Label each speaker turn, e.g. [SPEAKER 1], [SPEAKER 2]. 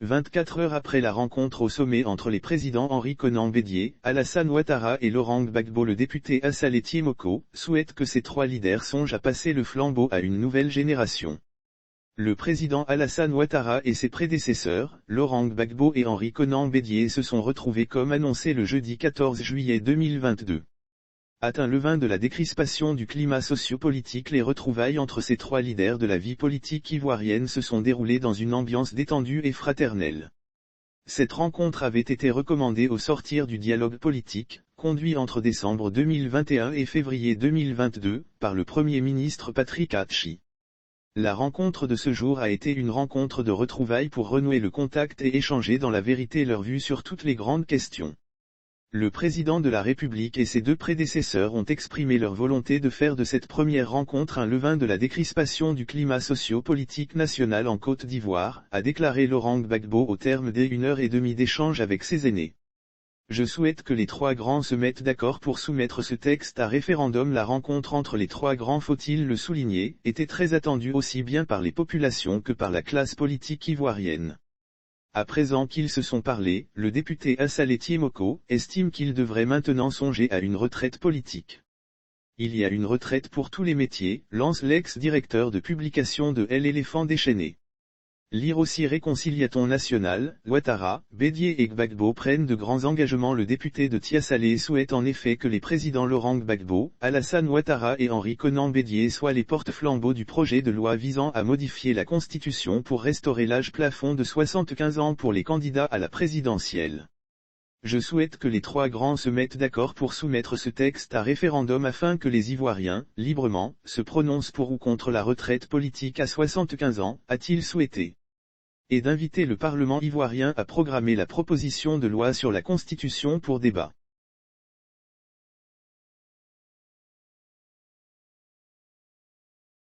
[SPEAKER 1] 24 heures après la rencontre au sommet entre les présidents Henri Konan Bédié, Alassane Ouattara et Laurent Gbagbo, le député Assalé Moko souhaite que ces trois leaders songent à passer le flambeau à une nouvelle génération. Le président Alassane Ouattara et ses prédécesseurs, Laurent Gbagbo et Henri Konan Bédié, se sont retrouvés comme annoncé le jeudi 14 juillet 2022. Atteint le vin de la décrispation du climat socio-politique, les retrouvailles entre ces trois leaders de la vie politique ivoirienne se sont déroulées dans une ambiance détendue et fraternelle. Cette rencontre avait été recommandée au sortir du dialogue politique, conduit entre décembre 2021 et février 2022, par le Premier ministre Patrick Hatchi. La rencontre de ce jour a été une rencontre de retrouvailles pour renouer le contact et échanger dans la vérité leur vue sur toutes les grandes questions. Le président de la République et ses deux prédécesseurs ont exprimé leur volonté de faire de cette première rencontre un levain de la décrispation du climat socio-politique national en Côte d'Ivoire, a déclaré Laurent Gbagbo au terme d'1h30 d'échange avec ses aînés. Je souhaite que les trois grands se mettent d'accord pour soumettre ce texte à référendum. La rencontre entre les trois grands, faut-il le souligner, était très attendue aussi bien par les populations que par la classe politique ivoirienne. À présent qu'ils se sont parlé, le député Assalé Moko estime qu'il devrait maintenant songer à une retraite politique. Il y a une retraite pour tous les métiers, lance l'ex-directeur de publication de L'Éléphant déchaîné. Lire aussi Réconciliation nationale, Ouattara, Bédié et Gbagbo prennent de grands engagements. Le député de Tiassalé souhaite en effet que les présidents Laurent Gbagbo, Alassane Ouattara et Henri Konan Bédié soient les porte-flambeaux du projet de loi visant à modifier la Constitution pour restaurer l'âge plafond de 75 ans pour les candidats à la présidentielle. Je souhaite que les trois grands se mettent d'accord pour soumettre ce texte à référendum afin que les Ivoiriens, librement, se prononcent pour ou contre la retraite politique à 75 ans, a-t-il souhaité. Et d'inviter le Parlement ivoirien à programmer la proposition de loi sur la Constitution pour débat.